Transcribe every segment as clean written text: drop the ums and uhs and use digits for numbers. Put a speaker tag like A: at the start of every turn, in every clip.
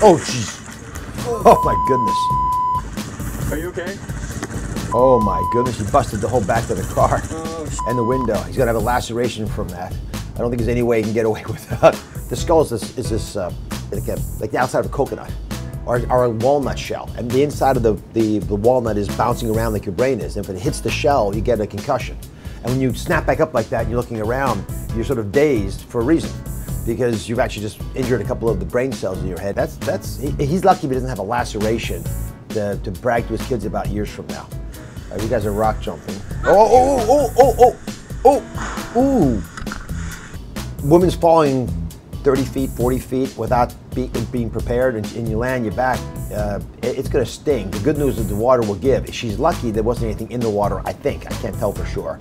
A: Oh, jeez. Oh, my goodness.
B: Are you okay?
A: Oh, my goodness. He busted the whole back of the car and the window. He's going to have a laceration from that. I don't think there's any way he can get away with that. The skull is this like the outside of a coconut or a walnut shell. And the inside of the walnut is bouncing around like your brain is. And if it hits the shell, you get a concussion. And when you snap back up like that and you're looking around, you're sort of dazed for a reason, because you've actually just injured a couple of the brain cells in your head. He's lucky if he doesn't have a laceration to brag to his kids about years from now. You guys are rock jumping. Ooh. Woman's falling 30 feet, 40 feet without being prepared, and you land your back. It's gonna sting. The good news is the water will give. She's lucky there wasn't anything in the water, I think. I can't tell for sure.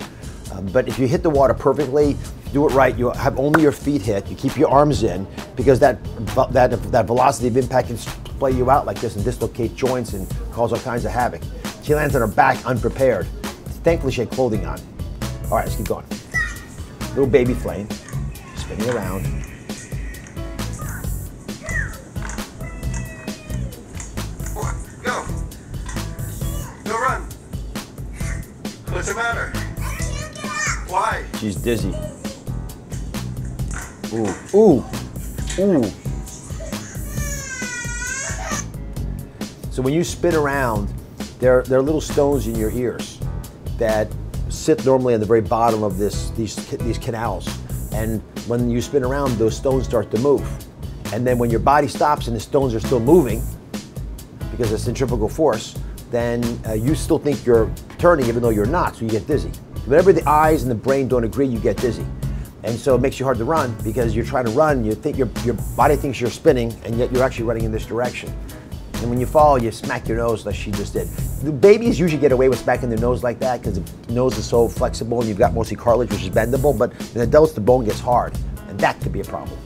A: But if you hit the water perfectly, do it right, you have only your feet hit, you keep your arms in, because that velocity of impact can play you out like this and dislocate joints and cause all kinds of havoc. She lands on her back unprepared. Thankfully she had clothing on. All right, let's keep going. Little baby flame, spinning around.
B: Go. Go run. What's the matter? Why?
A: She's dizzy. Ooh. So when you spin around, there are little stones in your ears that sit normally on the very bottom of these canals. And when you spin around, those stones start to move. And then when your body stops and the stones are still moving, because of centrifugal force, then you still think you're turning even though you're not, so you get dizzy. Whenever the eyes and the brain don't agree, you get dizzy. And so it makes you hard to run, because you're trying to run, you think your body thinks you're spinning, and yet you're actually running in this direction. And when you fall, you smack your nose like she just did. The babies usually get away with smacking their nose like that because the nose is so flexible and you've got mostly cartilage, which is bendable, but in adults, the bone gets hard, and that could be a problem.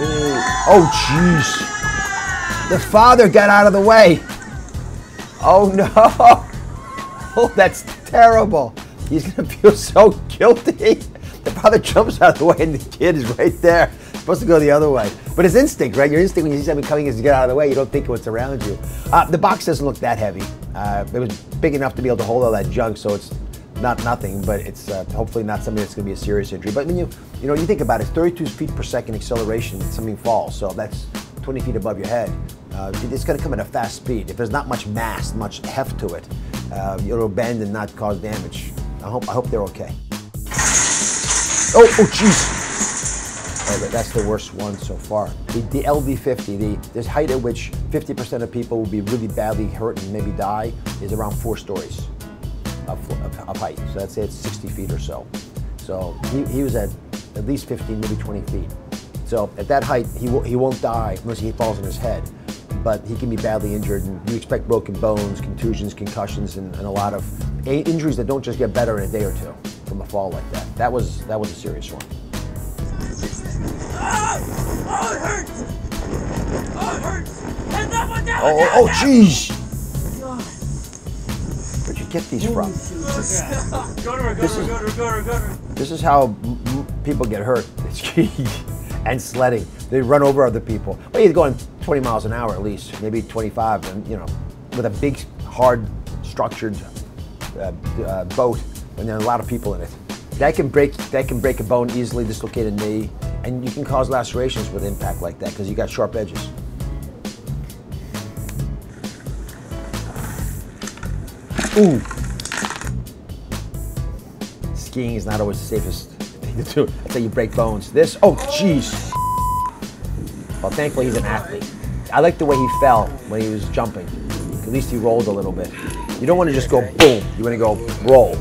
A: Oh, jeez. The father got out of the way. Oh, no. Oh, that's terrible. He's gonna feel so guilty. The father jumps out of the way and the kid is right there. Supposed to go the other way. But it's instinct, right? Your instinct when you see something coming is to get out of the way. You don't think what's around you. The box doesn't look that heavy. It was big enough to be able to hold all that junk, so it's not nothing, but it's hopefully not something that's gonna be a serious injury. But when you think about it, it's 32 feet per second acceleration when something falls, so that's 20 feet above your head. It's gonna come at a fast speed. If there's not much mass, much heft to it, it'll bend and not cause damage. I hope they're okay. Oh, jeez. That's the worst one so far. The LV50, the height at which 50% of people will be really badly hurt and maybe die, is around 4 stories of height. So let's say it's 60 feet or so. So he was at least 15, maybe 20 feet. So at that height, he won't die unless he falls on his head. But he can be badly injured, and you expect broken bones, contusions, concussions, and a lot of injuries that don't just get better in a day or two from a fall like that. That was a serious one.
C: Oh, it hurts! Oh, it hurts! There's that one down!
A: Oh, jeez! Where'd you get these from?
C: Go to her.
A: This is how people get hurt. Skiing and sledding. They run over other people. Well, you're going 20 miles an hour at least, maybe 25, and with a big, hard, structured boat, and there are a lot of people in it. That can break a bone easily, dislocate a knee, and you can cause lacerations with impact like that because you got sharp edges. Ooh. Skiing is not always the safest thing to do. That's how you break bones. Oh, jeez. Well, thankfully he's an athlete. I like the way he fell when he was jumping. At least he rolled a little bit. You don't want to just go boom. You want to go roll.